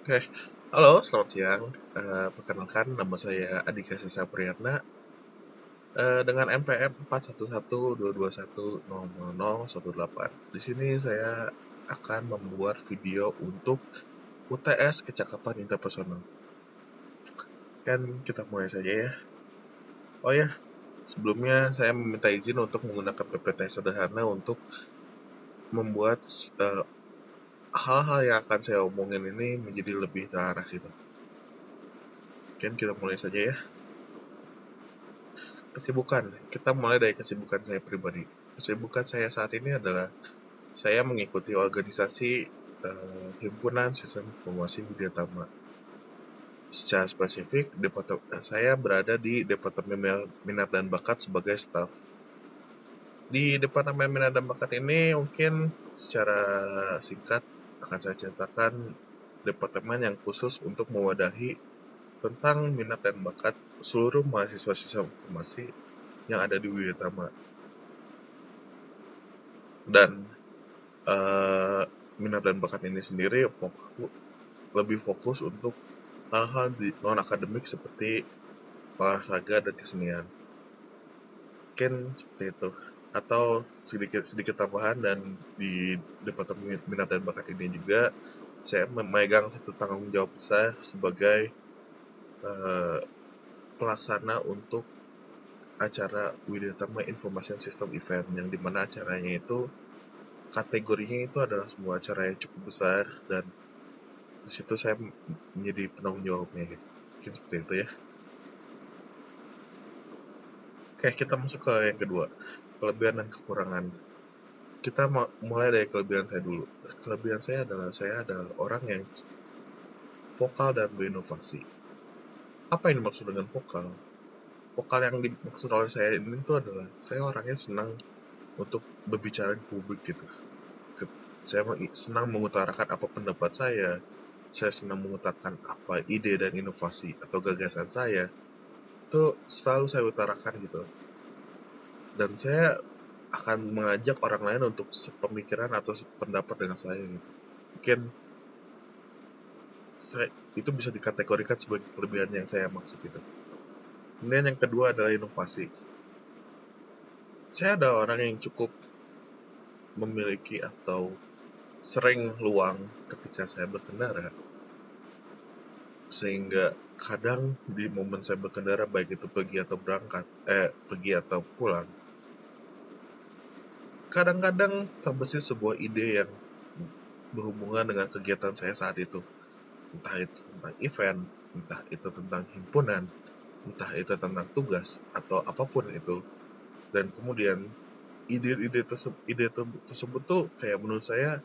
Oke, halo selamat siang. Perkenalkan nama saya Andika Sesa Priyatna, dengan NPM 411221000018. Di sini saya akan membuat video untuk UTS Kecakapan Interpersonal. Kan kita mulai saja ya. Oh ya, sebelumnya saya meminta izin untuk menggunakan PPT sederhana untuk membuat eh, hal-hal yang akan saya omongin ini menjadi lebih terarah gitu. Kan kita mulai saja ya. Kesibukan, kita mulai dari kesibukan saya pribadi. Kesibukan saya saat ini adalah saya mengikuti organisasi Himpunan Sistem Informasi Widya Tama. Secara spesifik, saya berada di Departemen Minat dan Bakat sebagai staf. Di Departemen Minat dan Bakat ini mungkin secara singkat akan saya ceritakan departemen yang khusus untuk mewadahi tentang minat dan bakat seluruh mahasiswa sistem informasi yang ada di Widya Tama. Dan minat dan bakat ini sendiri lebih fokus untuk hal-hal di non akademik seperti olahraga dan kesenian. Mungkin seperti itu. Atau sedikit tambahan, dan di departemen minat dan bakat ini juga saya memegang satu tanggung jawab besar sebagai uh, pelaksana untuk acara Widya Tama Information System Event, yang dimana acaranya itu kategorinya itu adalah sebuah acara yang cukup besar, dan di situ saya menjadi penanggung jawabnya gitu. Mungkin seperti itu ya. Oke, kita masuk ke yang kedua, kelebihan dan kekurangan. Kita mulai dari kelebihan saya dulu. Kelebihan saya adalah orang yang vokal dan berinovasi. Apa yang dimaksud dengan vokal? Vokal yang dimaksud oleh saya ini tuh adalah saya orangnya senang untuk berbicara di publik gitu. Saya senang mengutarakan apa pendapat saya senang mengutarakan apa ide dan inovasi atau gagasan saya, itu selalu saya utarakan gitu. Dan saya akan mengajak orang lain untuk sepemikiran atau sependapat dengan saya gitu. Mungkin itu bisa dikategorikan sebagai kelebihan yang saya maksud gitu. Kemudian yang kedua adalah inovasi. Saya adalah orang yang cukup memiliki atau sering luang ketika saya berkendara, sehingga kadang di momen saya berkendara, baik itu pergi atau pulang, kadang-kadang terbesit sebuah ide yang berhubungan dengan kegiatan saya saat itu. Entah itu tentang event, entah itu tentang himpunan, entah itu tentang tugas, atau apapun itu. Dan kemudian ide tersebut tuh kayak menurut saya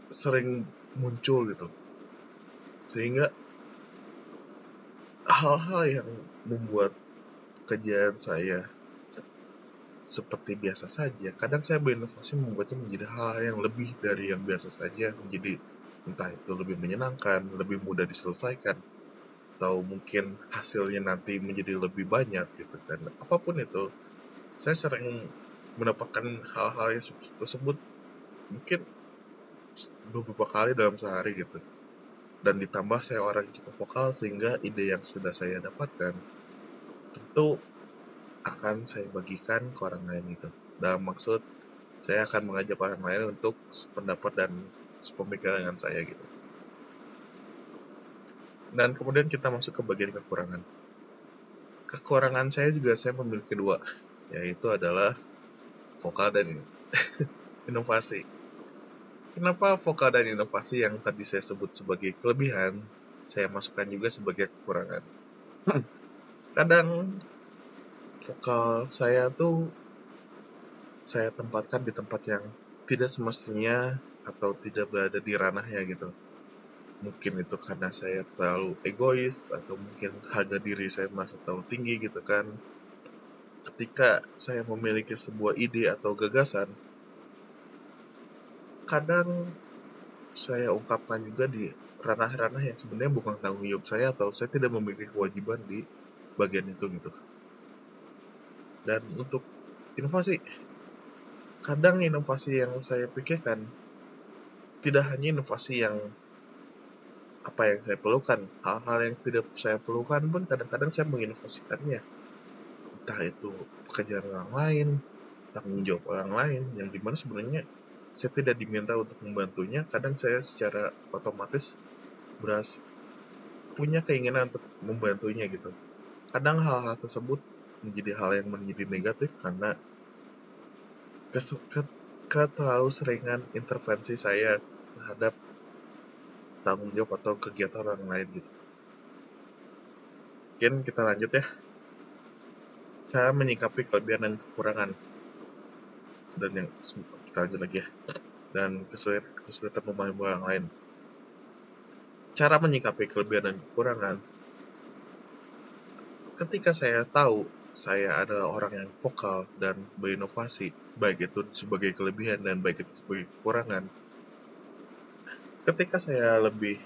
sering muncul gitu. Sehingga hal-hal yang membuat kerjaan saya seperti biasa saja, kadang saya berinovasi membuatnya menjadi hal yang lebih dari yang biasa saja, menjadi entah itu lebih menyenangkan, lebih mudah diselesaikan, atau mungkin hasilnya nanti menjadi lebih banyak gitu kan. Apapun itu, saya sering mendapatkan hal-hal yang tersebut mungkin beberapa kali dalam sehari gitu. Dan ditambah saya orang yang cukup vokal, sehingga ide yang sudah saya dapatkan tentu akan saya bagikan ke orang lain gitu. Dalam maksud saya akan mengajak orang lain untuk sependapat dan sepemikiran dengan saya gitu. Dan kemudian kita masuk ke bagian kekurangan. Kekurangan saya juga saya memiliki dua, yaitu adalah vokal dan inovasi. Kenapa vokal dan inovasi yang tadi saya sebut sebagai kelebihan, saya masukkan juga sebagai kekurangan? Kadang vokal saya tuh saya tempatkan di tempat yang tidak semestinya atau tidak berada di ranahnya gitu. Mungkin itu karena saya terlalu egois, atau mungkin harga diri saya masih terlalu tinggi gitu kan. Ketika saya memiliki sebuah ide atau gagasan, kadang saya ungkapkan juga di ranah-ranah yang sebenarnya bukan tanggung jawab saya, atau saya tidak memiliki kewajiban di bagian itu gitu. Dan untuk inovasi, kadang inovasi yang saya pikirkan tidak hanya inovasi yang apa yang saya perlukan. Hal-hal yang tidak saya perlukan pun kadang-kadang saya menginovasikannya. Entah itu pekerjaan orang lain, tanggung jawab orang lain, yang dimana sebenarnya saya tidak diminta untuk membantunya. Kadang saya secara otomatis beras punya keinginan untuk membantunya gitu. Kadang hal-hal tersebut menjadi hal yang menjadi negatif karena keterlalu seringan intervensi saya terhadap tanggung jawab atau kegiatan orang lain gitu. Mungkin kita lanjut ya. Cara menyikapi kelebihan dan kekurangan. Dan yang kita lanjut lagi ya. Dan kesulitan memahami orang lain. Cara menyikapi kelebihan dan kekurangan. Ketika saya tahu saya adalah orang yang vokal dan berinovasi, baik itu sebagai kelebihan dan baik itu sebagai kekurangan. Ketika saya lebih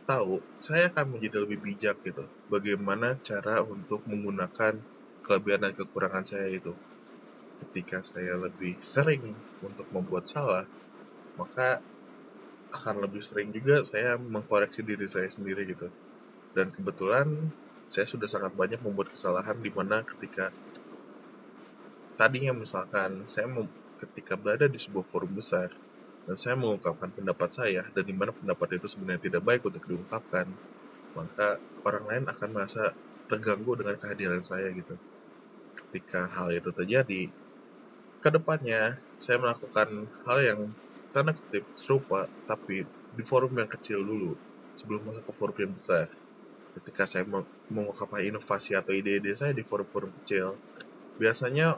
tahu, saya akan menjadi lebih bijak gitu. Bagaimana cara untuk menggunakan kelebihan dan kekurangan saya itu. Ketika saya lebih sering untuk membuat salah, maka akan lebih sering juga saya mengkoreksi diri saya sendiri gitu. Dan kebetulan saya sudah sangat banyak membuat kesalahan di mana ketika tadinya misalkan saya ketika berada di sebuah forum besar dan saya mengungkapkan pendapat saya dan di mana pendapat itu sebenarnya tidak baik untuk diungkapkan, maka orang lain akan merasa terganggu dengan kehadiran saya gitu. Ketika hal itu terjadi, kedepannya saya melakukan hal yang tanda kutip serupa tapi di forum yang kecil dulu sebelum masuk ke forum yang besar. Ketika saya mengungkapkan inovasi atau ide-ide saya di forum-forum kecil, biasanya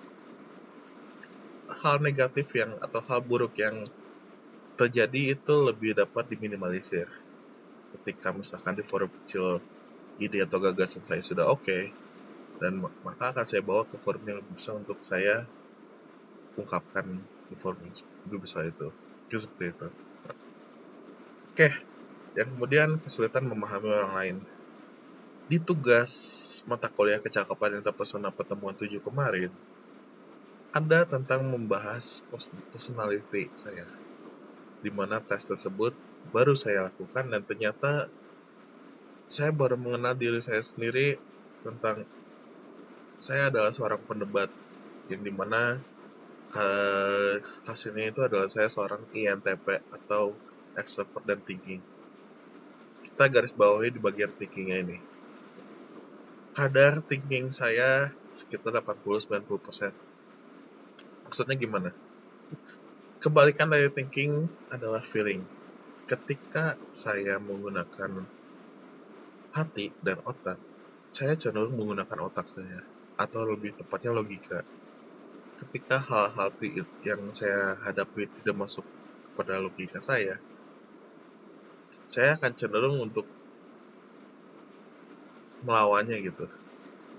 hal negatif yang atau hal buruk yang terjadi itu lebih dapat diminimalisir. Ketika misalkan di forum kecil ide atau gagasan saya sudah oke, dan maka akan saya bawa ke forum yang lebih besar untuk saya ungkapkan di forum yang lebih besar itu. Itu seperti itu. Oke, yang kemudian kesulitan memahami orang lain. Di tugas mata kuliah kecakapan yang terpesona pertemuan 7 kemarin, ada tentang membahas personality saya, di mana tes tersebut baru saya lakukan dan ternyata saya baru mengenal diri saya sendiri tentang saya adalah seorang pendebat, yang dimana hasilnya itu adalah saya seorang INTP atau extrovert dan thinking. Kita garis bawahi di bagian thinkingnya ini. Kadar thinking saya sekitar 80-90%. Maksudnya gimana? Kebalikan dari thinking adalah feeling. Ketika saya menggunakan hati dan otak, saya cenderung menggunakan otak saya, atau lebih tepatnya logika. Ketika hal-hal yang saya hadapi tidak masuk kepada logika saya akan cenderung untuk melawannya gitu.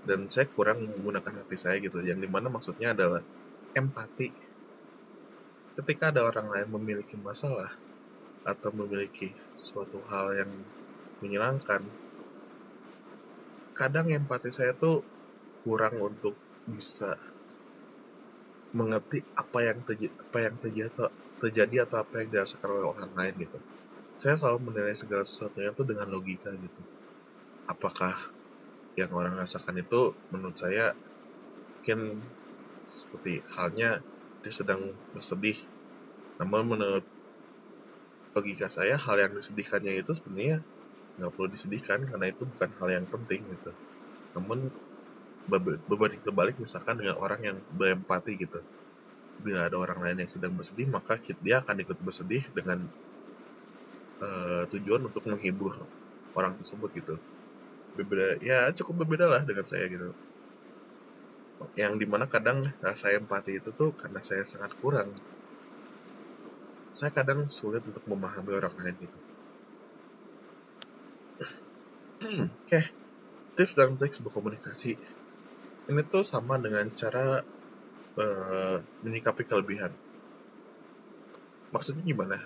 Dan saya kurang menggunakan hati saya gitu, yang dimana maksudnya adalah empati. Ketika ada orang lain memiliki masalah atau memiliki suatu hal yang menyenangkan, kadang empati saya tuh kurang untuk bisa mengerti apa yang terjadi atau apa yang dirasakan oleh orang lain gitu. Saya selalu menilai segala sesuatunya itu dengan logika gitu. Apakah yang orang rasakan itu menurut saya mungkin seperti halnya dia sedang bersedih, namun menurut logika saya hal yang disedihkannya itu sebenarnya nggak perlu disedihkan karena itu bukan hal yang penting gitu. Namun berbanding terbalik misalkan dengan orang yang berempati gitu, bila ada orang lain yang sedang bersedih maka dia akan ikut bersedih dengan tujuan untuk menghibur orang tersebut gitu. Berbeda, ya cukup berbeda lah dengan saya gitu. Yang dimana kadang rasa empati itu tuh karena saya sangat kurang, saya kadang sulit untuk memahami orang lain gitu. Oke, tips dan trik berkomunikasi ini tuh sama dengan cara menyikapi kelebihan. Maksudnya gimana?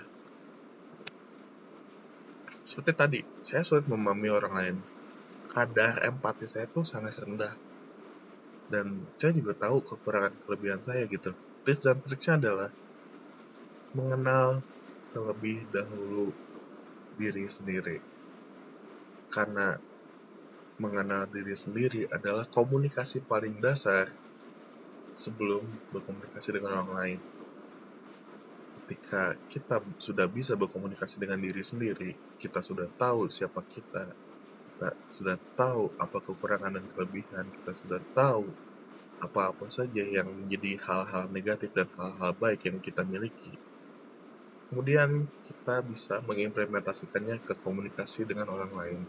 Seperti tadi, saya sulit memahami orang lain. Kadar empati saya tuh sangat rendah. Dan saya juga tahu kekurangan kelebihan saya gitu. Tips dan triknya adalah mengenal terlebih dahulu diri sendiri. Karena mengenal diri sendiri adalah komunikasi paling dasar sebelum berkomunikasi dengan orang lain. Ketika kita sudah bisa berkomunikasi dengan diri sendiri, kita sudah tahu siapa kita sudah tahu apa kekurangan dan kelebihan, kita sudah tahu apa-apa saja yang menjadi hal-hal negatif dan hal-hal baik yang kita miliki. Kemudian kita bisa mengimplementasikannya ke komunikasi dengan orang lain.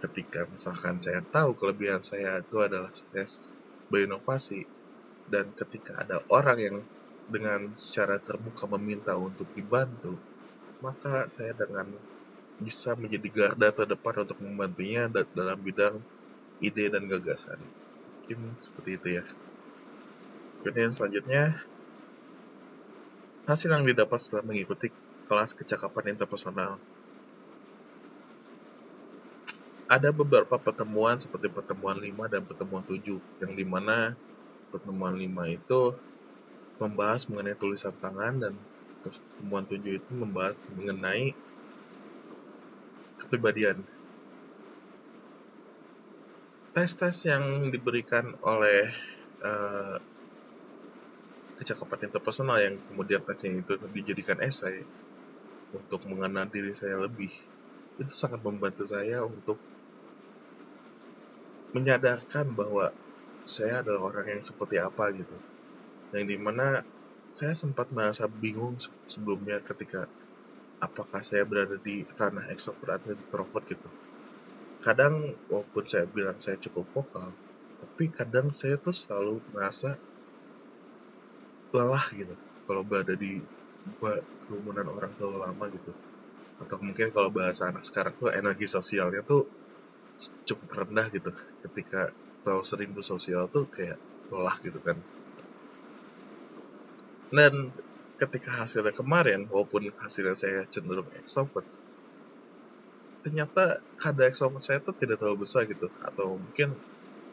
Ketika misalkan saya tahu kelebihan saya itu adalah saya berinovasi, dan ketika ada orang yang dengan secara terbuka meminta untuk dibantu, maka saya dengan bisa menjadi garda terdepan untuk membantunya dalam bidang ide dan gagasan. Mungkin seperti itu ya. Kemudian selanjutnya, hasil yang didapat setelah mengikuti kelas kecakapan interpersonal. Ada beberapa pertemuan seperti pertemuan 5 dan pertemuan 7, yang dimana pertemuan 5 itu membahas mengenai tulisan tangan, dan pertemuan 7 itu membahas mengenai kepribadian. Tes-tes yang diberikan oleh kecakapan interpersonal yang kemudian tesnya itu dijadikan esai untuk mengenal diri saya lebih, itu sangat membantu saya untuk menyadarkan bahwa saya adalah orang yang seperti apa gitu. Yang dimana saya sempat merasa bingung sebelumnya ketika apakah saya berada di ranah extrovert atau introvert gitu. Kadang walaupun saya bilang saya cukup vokal, tapi kadang saya tuh selalu merasa lelah gitu kalau berada di kerumunan orang terlalu lama gitu. Atau mungkin kalau bahasa anak sekarang tuh energi sosialnya tuh cukup rendah gitu. Ketika terlalu sering bersosial tuh kayak lelah gitu kan. Dan ketika hasilnya kemarin, walaupun hasilnya saya cenderung extrovert, ternyata kadar extrovert saya tuh tidak terlalu besar gitu. Atau mungkin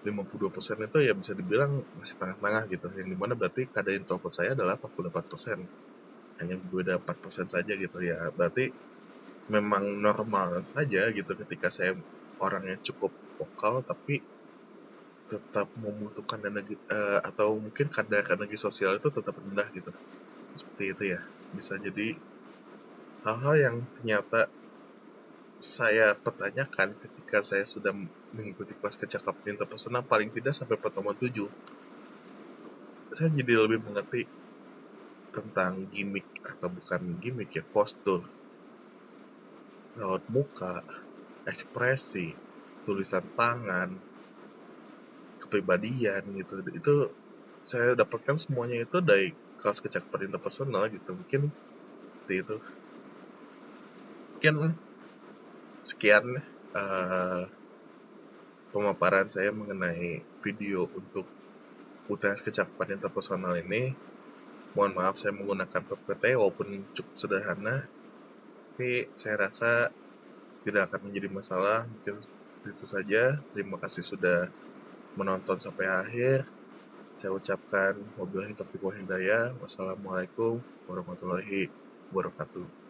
52% itu ya bisa dibilang masih tengah-tengah gitu. Yang dimana berarti kadar introvert saya adalah 48%. Hanya berbeda 4% saja gitu ya. Berarti memang normal saja gitu ketika saya orangnya cukup vokal tapi tetap membutuhkan energi atau mungkin kadar energi sosial itu tetap rendah gitu. Seperti itu ya. Bisa jadi hal-hal yang ternyata saya pertanyakan ketika saya sudah mengikuti kelas kecakapan interpersonal paling tidak sampai pertemuan 7. Saya jadi lebih mengerti tentang gimmick atau bukan gimmick ya, postur, raut muka, ekspresi, tulisan tangan, kepribadian gitu. Itu saya dapatkan semuanya itu dari kelas kecakapan interpersonal gitu. Mungkin seperti itu. Mungkin sekian pemaparan saya mengenai video untuk UTS kecakapan interpersonal ini. Mohon maaf saya menggunakan PPT walaupun cukup sederhana, tapi saya rasa tidak akan menjadi masalah. Mungkin itu saja. Terima kasih sudah menonton sampai akhir. Saya ucapkan wabillahi taufiq wal hidayah. Wassalamualaikum warahmatullahi wabarakatuh.